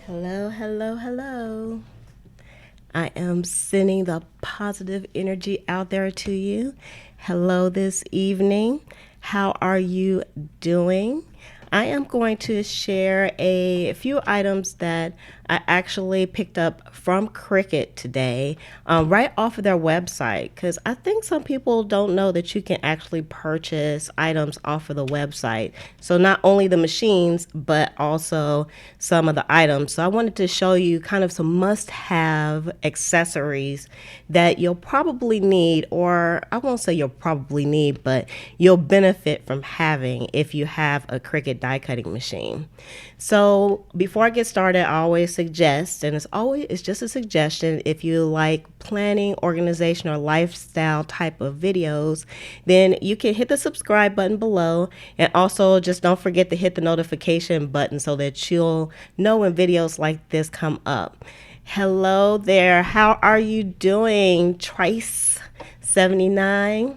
Hello, hello, hello. I am sending the positive energy out there to you. Hello this evening. How are you doing? I am going to share a few items that I actually picked up from Cricut today, right off of their website, because I think some people don't know that you can actually purchase items off of the website. So not only the machines, but also some of the items. So I wanted to show you kind of some must-have accessories that you'll probably need, or I won't say you'll probably need, but you'll benefit from having if you have a Cricut die cutting machine. So before I get started, I always suggest, and it's just a suggestion, if you like planning, organization, or lifestyle type of videos, then you can hit the subscribe button below, and also just don't forget to hit the notification button so that you'll know when videos like this come up. Hello there, how are you doing, Trice79?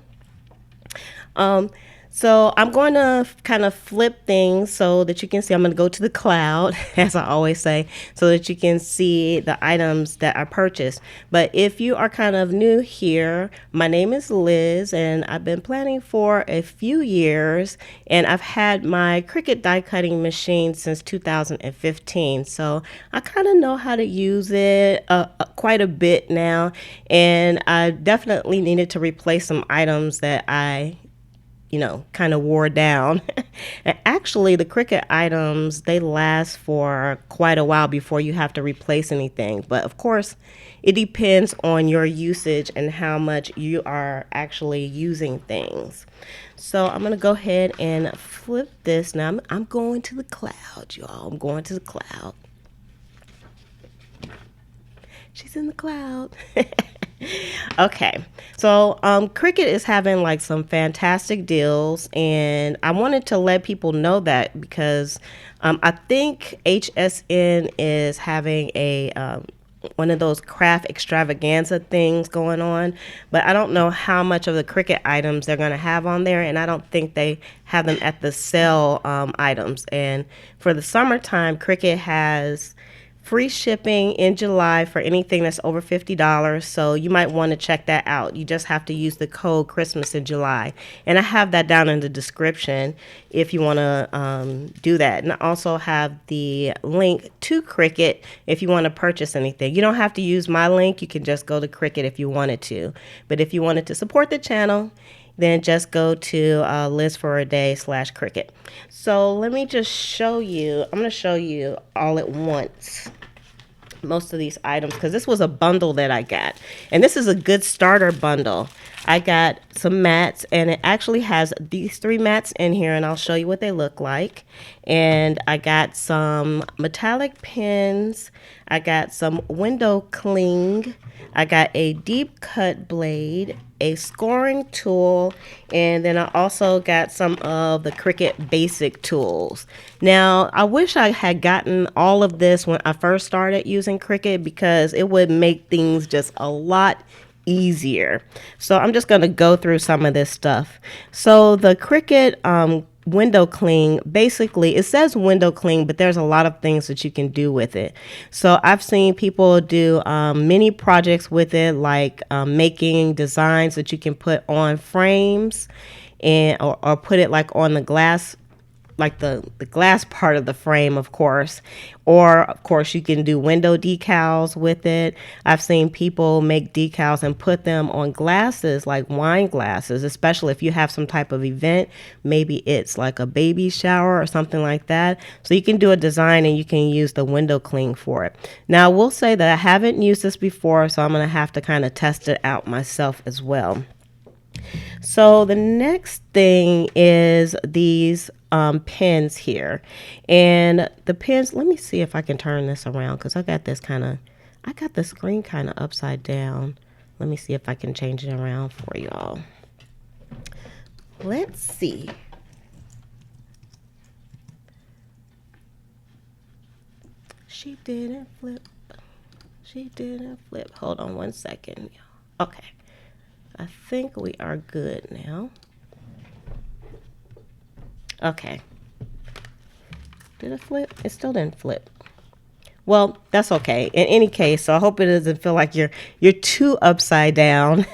Um, so I'm going to kind of flip things so that you can see. I'm going to go to the cloud, as I always say, so that you can see the items that I purchased. But if you are kind of new here, my name is Liz, and I've been planning for a few years, and I've had my Cricut die cutting machine since 2015. So I kind of know how to use it quite a bit now, and I definitely needed to replace some items that I kind of wore down. And actually, the Cricut items, they last for quite a while before you have to replace anything. But of course, it depends on your usage and how much you are actually using things. So I'm going to go ahead and flip this. Now, I'm going to the cloud, y'all. I'm going to the cloud. She's in the cloud. Okay, so Cricut is having like some fantastic deals, and I wanted to let people know that because I think HSN is having a one of those craft extravaganza things going on, but I don't know how much of the Cricut items they're going to have on there, and I don't think they have them at the sale items. And for the summertime, Cricut has free shipping in July for anything that's over $50. So you might want to check that out. You just have to use the code Christmas in July. And I have that down in the description if you want to do that. And I also have the link to Cricut if you want to purchase anything. You don't have to use my link. You can just go to Cricut if you wanted to. But if you wanted to support the channel, then just go to lizforaday/Cricut. So let me just show you. I'm going to show you all at once most of these items because this was a bundle that I got, and this is a good starter bundle. I got some mats, and it actually has these 3 mats in here, and I'll show you what they look like. And I got some metallic pins. I got some window cling. I got a deep cut blade, a scoring tool, and then I also got some of the Cricut basic tools. Now, I wish I had gotten all of this when I first started using Cricut because it would make things just a lot easier. So I'm just going to go through some of this stuff. So the Cricut window cling, basically it says window cling, but there's a lot of things that you can do with it. So I've seen people do mini projects with it, like making designs that you can put on frames and or put it like on the glass, like the glass part of the frame, of course. Or of course you can do window decals with it. I've seen people make decals and put them on glasses, like wine glasses, especially if you have some type of event. Maybe it's like a baby shower or something like that. So you can do a design and you can use the window cling for it. Now I will say that I haven't used this before, so I'm going to have to kind of test it out myself as well. So the next thing is these pins here, and the pins, let me see if I can turn this around because I got the screen kind of upside down. Let me see if I can change it around for y'all. Let's see. She didn't flip. Hold on one second. Okay. I think we are good now. Okay. Did it flip? It still didn't flip. Well, that's okay. In any case, so I hope it doesn't feel like you're too upside down.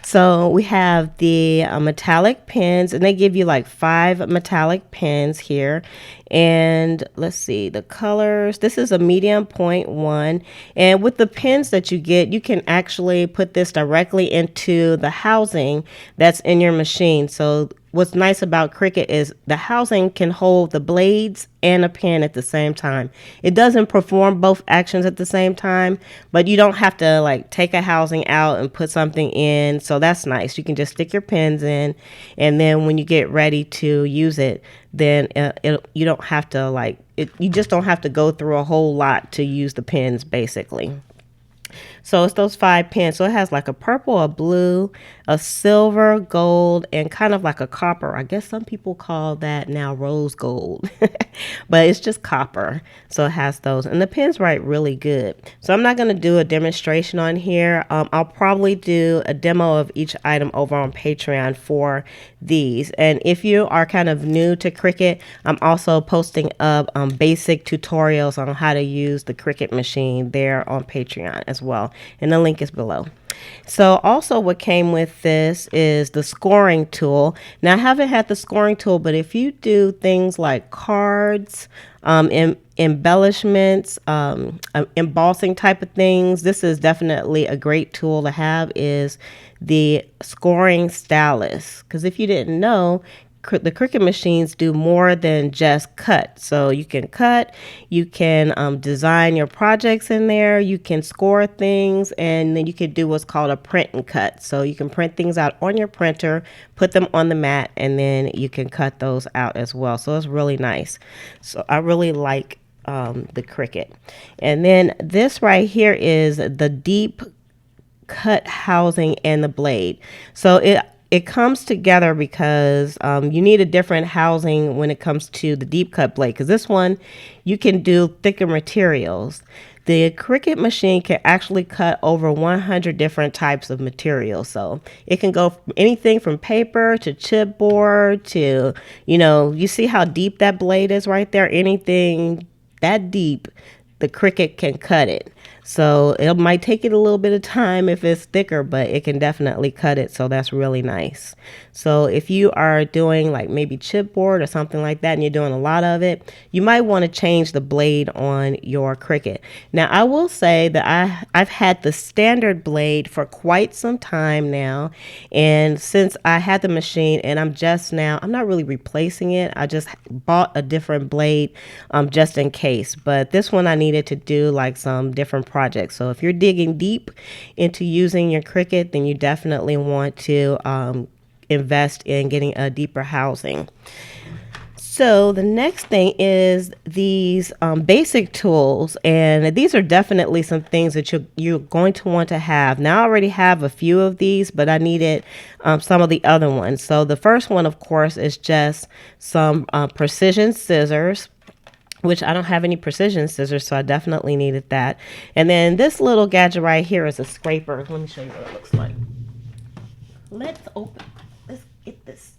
So we have the metallic pens, and they give you like 5 metallic pens here. And let's see the colors. This is a medium point one. And with the pens that you get, you can actually put this directly into the housing that's in your machine. So what's nice about Cricut is the housing can hold the blades and a pen at the same time. It doesn't perform both actions at the same time, but you don't have to like take a housing out and put something in. So that's nice. You can just stick your pens in, and then when you get ready to use it, then you don't have to you just don't have to go through a whole lot to use the pens basically. So it's those 5 pens. So it has like a purple, a blue, a silver, gold, and kind of like a copper. I guess some people call that now rose gold, but it's just copper. So it has those, and the pens write really good. So I'm not going to do a demonstration on here. I'll probably do a demo of each item over on Patreon for these. And if you are kind of new to Cricut, I'm also posting up basic tutorials on how to use the Cricut machine there on Patreon as well. And the link is below. So also what came with this is the scoring tool. Now I haven't had the scoring tool, but if you do things like cards, embellishments, embossing type of things, this is definitely a great tool to have, is the scoring stylus. Because if you didn't know, the Cricut machines do more than just cut. So you can cut, you can design your projects in there, you can score things, and then you can do what's called a print and cut. So you can print things out on your printer, put them on the mat, and then you can cut those out as well. So it's really nice. So I really like the Cricut. And then this right here is the deep cut housing and the blade. So it comes together because you need a different housing when it comes to the deep cut blade, because this one you can do thicker materials. The Cricut machine can actually cut over 100 different types of material. So it can go from anything from paper to chipboard to, you see how deep that blade is right there? Anything that deep, the Cricut can cut it. So it might take it a little bit of time if it's thicker, but it can definitely cut it. So that's really nice. So if you are doing like maybe chipboard or something like that, and you're doing a lot of it, you might want to change the blade on your Cricut. Now I will say that I've had the standard blade for quite some time now. And since I had the machine, and I'm not really replacing it. I just bought a different blade just in case. But this one I needed to do like some different projects. So if you're digging deep into using your Cricut, then you definitely want to invest in getting a deeper housing. So the next thing is these basic tools, and these are definitely some things that you're going to want to have. Now I already have a few of these, but I needed some of the other ones. So the first one, of course, is just some precision scissors, which I don't have any precision scissors, so I definitely needed that. And then this little gadget right here is a scraper. Let me show you what it looks like. Let's get this.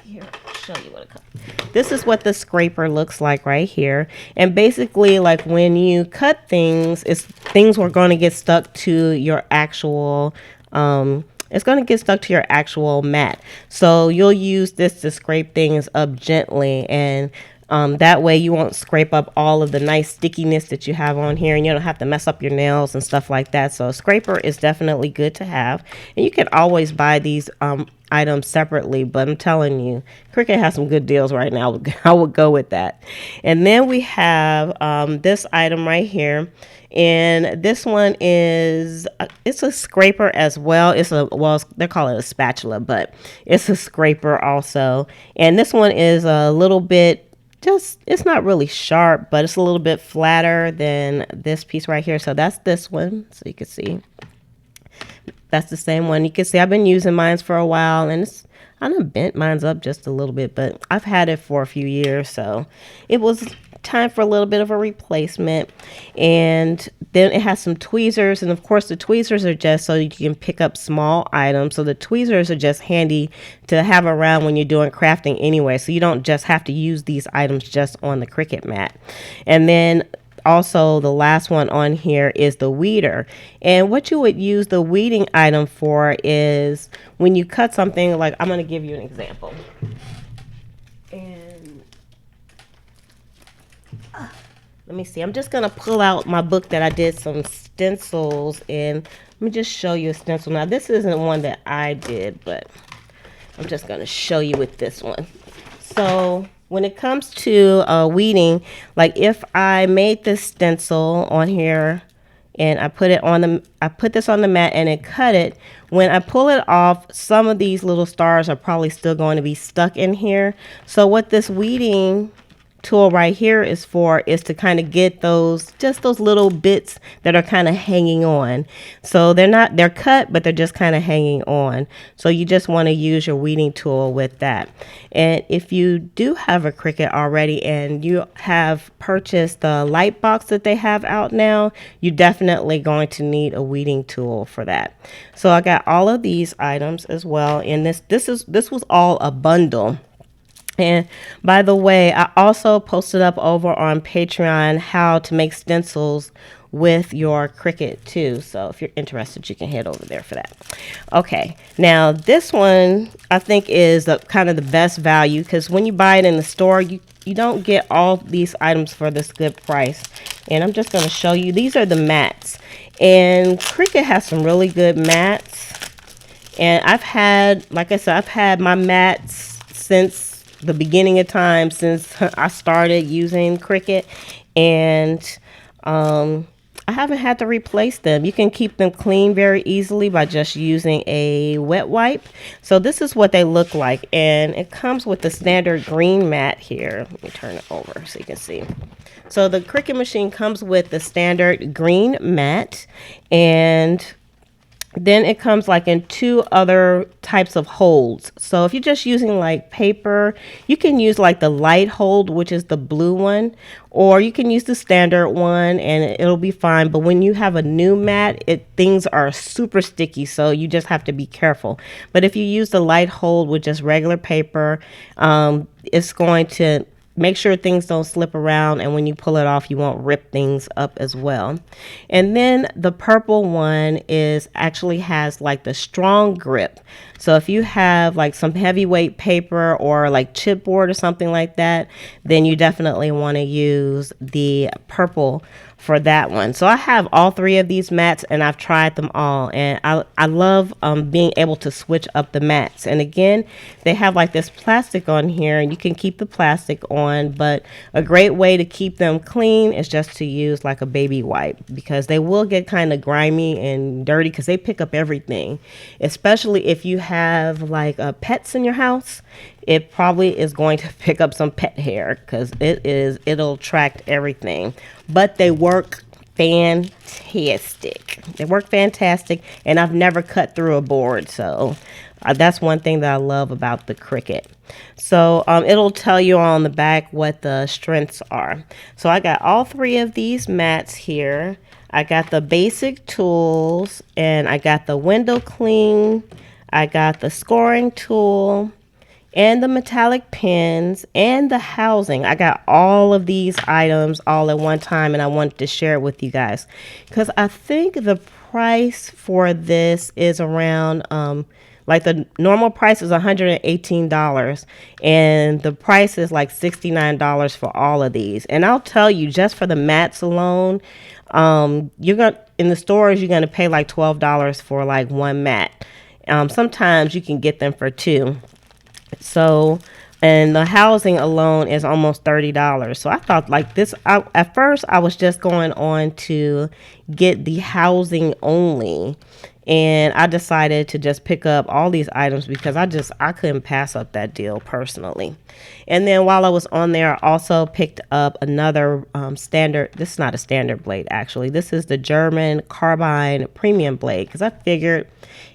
Here, I'll show you what it comes. This is what the scraper looks like right here. And basically, like when you cut things, things are going to get stuck to your actual it's going to get stuck to your actual mat. So you'll use this to scrape things up gently, and that way you won't scrape up all of the nice stickiness that you have on here, and you don't have to mess up your nails and stuff like that. So a scraper is definitely good to have, and you can always buy these items separately, but I'm telling you, Cricut has some good deals right now. I would go with that. And then we have this item right here, and this one is it's a scraper as well. They call it a spatula, but it's a scraper also. And this one is a little bit, it's not really sharp, but it's a little bit flatter than this piece right here. So that's this one. So you can see that's the same one. You can see I've been using mine for a while, and I done bent mine up just a little bit, but I've had it for a few years. So it was time for a little bit of a replacement. And then it has some tweezers, and of course the tweezers are just so you can pick up small items. So the tweezers are just handy to have around when you're doing crafting anyway, so you don't just have to use these items just on the Cricut mat. And then also the last one on here is the weeder. And what you would use the weeding item for is when you cut something, like I'm going to give you an example. And let me see, I'm just going to pull out my book that I did some stencils in. Let me just show you a stencil. Now this isn't one that I did, but I'm just going to show you with this one. So when it comes to weeding, like if I made this stencil on here and I put this on the mat and it cut it, when I pull it off, some of these little stars are probably still going to be stuck in here. So what this weeding tool right here is to kind of get those little bits that are kind of hanging on. So they're cut, but they're just kind of hanging on. So you just want to use your weeding tool with that. And if you do have a Cricut already and you have purchased the light box that they have out now, you're definitely going to need a weeding tool for that. So I got all of these items as well, and this was all a bundle. And by the way, I also posted up over on Patreon how to make stencils with your Cricut too. So if you're interested, you can head over there for that. Okay, now this one I think is kind of the best value, because when you buy it in the store, you don't get all these items for this good price. And I'm just going to show you. These are the mats. And Cricut has some really good mats. And I've had, like I said, I've had my mats since the beginning of time, since I started using Cricut, and I haven't had to replace them. You can keep them clean very easily by just using a wet wipe. So this is what they look like, and it comes with the standard green mat here. Let me turn it over so you can see. So the Cricut machine comes with the standard green mat, and then it comes like in two other types of holds. So if you're just using like paper, you can use like the light hold, which is the blue one, or you can use the standard one and it'll be fine. But when you have a new mat, things are super sticky, so you just have to be careful. But if you use the light hold with just regular paper, it's going to make sure things don't slip around, and when you pull it off, you won't rip things up as well. And then the purple one actually has like the strong grip. So if you have like some heavyweight paper or like chipboard or something like that, then you definitely want to use the purple for that one. So I have all three of these mats and I've tried them all, and I love being able to switch up the mats. And again, they have like this plastic on here, and you can keep the plastic on, but a great way to keep them clean is just to use like a baby wipe, because they will get kind of grimy and dirty because they pick up everything, especially if you have like pets in your house. It probably is going to pick up some pet hair because it'll attract everything. But they work fantastic. They work fantastic, and I've never cut through a board. So that's one thing that I love about the Cricut. So it'll tell you on the back what the strengths are. So I got all three of these mats here. I got the basic tools, and I got the window clean. I got the scoring tool, and the metallic pins, and the housing. I got all of these items all at one time, and I wanted to share it with you guys because I think the price for this is around like the normal price is $118, and the price is like $69 for all of these. And I'll tell you, just for the mats alone, you're gonna in the stores you're gonna pay like $12 for like one mat. Sometimes you can get them for two. So, and the housing alone is almost $30. So I thought like this, at first I was just going on to get the housing only, and I decided to just pick up all these items because I couldn't pass up that deal personally. And then while I was on there, I also picked up another standard. This is not a standard blade, actually. This is the German carbine premium blade, because I figured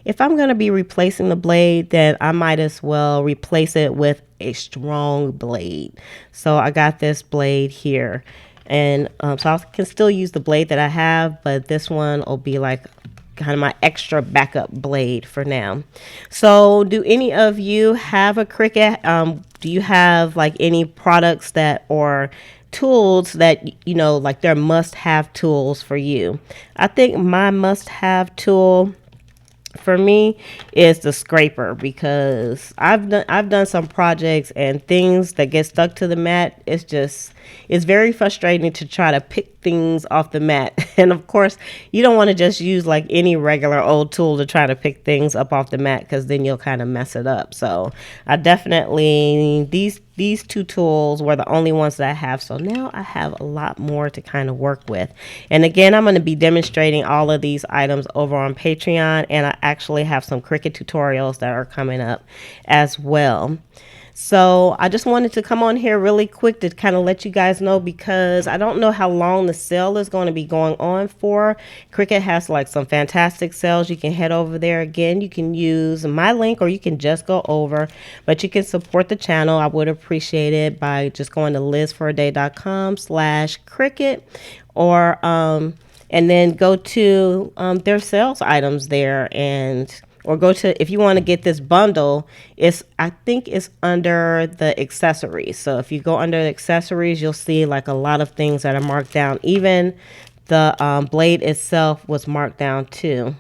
if I'm going to be replacing the blade, then I might as well replace it with a strong blade. So I got this blade here. And so I can still use the blade that I have, but this one will be like kind of my extra backup blade for now. So do any of you have a Cricut? Do you have like any products that or tools that, you know, like they're must-have tools for you? I think my must-have tool for me is the scraper, because I've done some projects and things that get stuck to the mat. It's very frustrating to try to pick things off the mat. And of course, you don't want to just use like any regular old tool to try to pick things up off the mat, because then you'll kind of mess it up. So I definitely, these two tools were the only ones that I have. So now I have a lot more to kind of work with. And again, I'm going to be demonstrating all of these items over on Patreon, and I actually have some Cricut tutorials that are coming up as well. So I just wanted to come on here really quick to kind of let you guys know, because I don't know how long the sale is going to be going on for. Cricut has like some fantastic sales. You can head over there. Again, you can use my link or you can just go over, but you can support the channel. I would appreciate it by just going to lizforaday.com/Cricut, or and then go to their sales items there, and or go to, if you want to get this bundle, I think it's under the accessories. So if you go under the accessories, you'll see like a lot of things that are marked down. Even the blade itself was marked down too.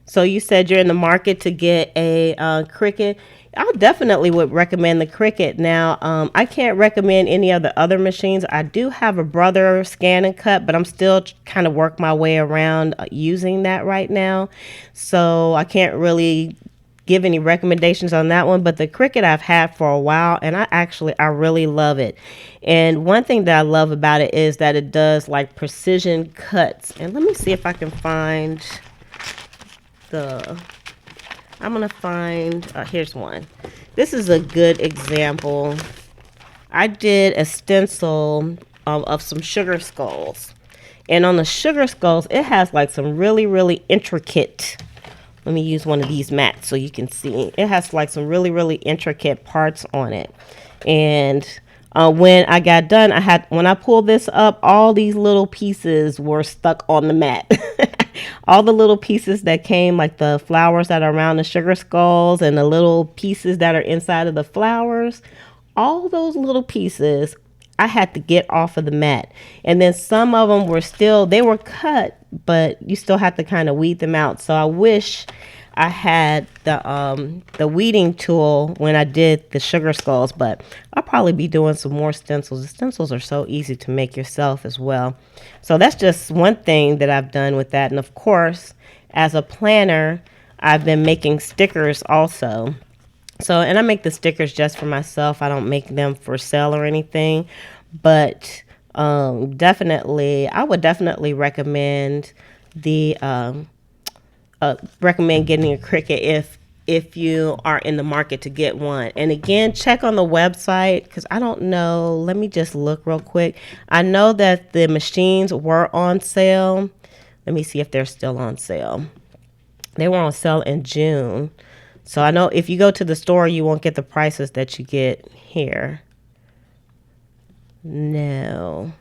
So you said you're in the market to get a Cricut. I definitely would recommend the Cricut. Now, I can't recommend any of the other machines. I do have a Brother Scan and Cut, but I'm still kind of work my way around using that right now. So I can't really give any recommendations on that one, but the Cricut I've had for a while, and I really love it. And one thing that I love about it is that it does like precision cuts. And let me see if I can find I'm going to find, here's one. This is a good example. I did a stencil of some sugar skulls. And on the sugar skulls, it has like some really, really intricate, let me use one of these mats so you can see. It has like some really, really intricate parts on it. And when I got done, when I pulled this up, all these little pieces were stuck on the mat. All the little pieces that came, like the flowers that are around the sugar skulls and the little pieces that are inside of the flowers, all those little pieces I had to get off of the mat. And then some of them they were cut, but you still have to kind of weed them out. So I wish I had the weeding tool when I did the sugar skulls, but I'll probably be doing some more stencils. The stencils are so easy to make yourself as well. So that's just one thing that I've done with that. And of course, as a planner, I've been making stickers also. So, and I make the stickers just for myself. I don't make them for sale or anything, but I would definitely recommend recommend getting a Cricut if you are in the market to get one. And again, check on the website, because I don't know. Let me just look real quick. I know that the machines were on sale. Let me see if they're still on sale. They were on sale in June. So I know if you go to the store, you won't get the prices that you get here. No,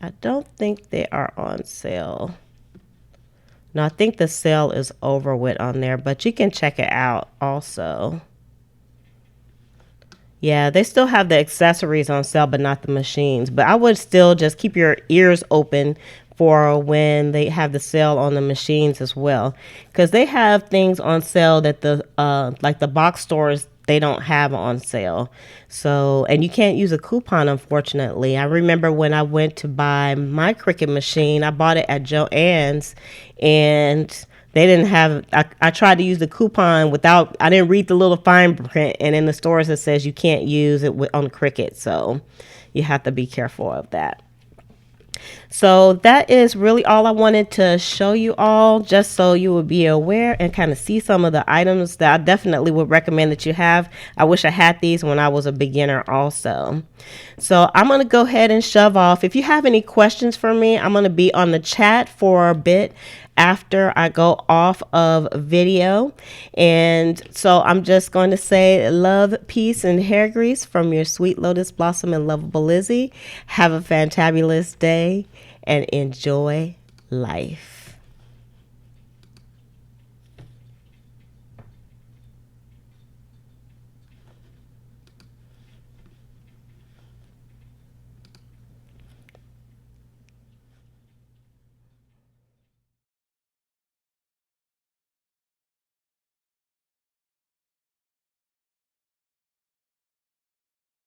I don't think they are on sale. No, I think the sale is over with on there, but you can check it out also. Yeah, they still have the accessories on sale, but not the machines. But I would still just keep your ears open for when they have the sale on the machines as well, because they have things on sale that like the box stores, they don't have on sale. So, and you can't use a coupon, unfortunately. I remember when I went to buy my Cricut machine, I bought it at Joann's, and they didn't have, I tried to use the coupon I didn't read the little fine print, and in the stores it says you can't use it on Cricut. So you have to be careful of that. So that is really all I wanted to show you all, just so you would be aware and kind of see some of the items that I definitely would recommend that you have. I wish I had these when I was a beginner also. So I'm going to go ahead and shove off. If you have any questions for me, I'm going to be on the chat for a bit after I go off of video. And so I'm just going to say love, peace, and hair grease from your sweet lotus blossom and lovable Lizzie. Have a fantabulous day and enjoy life.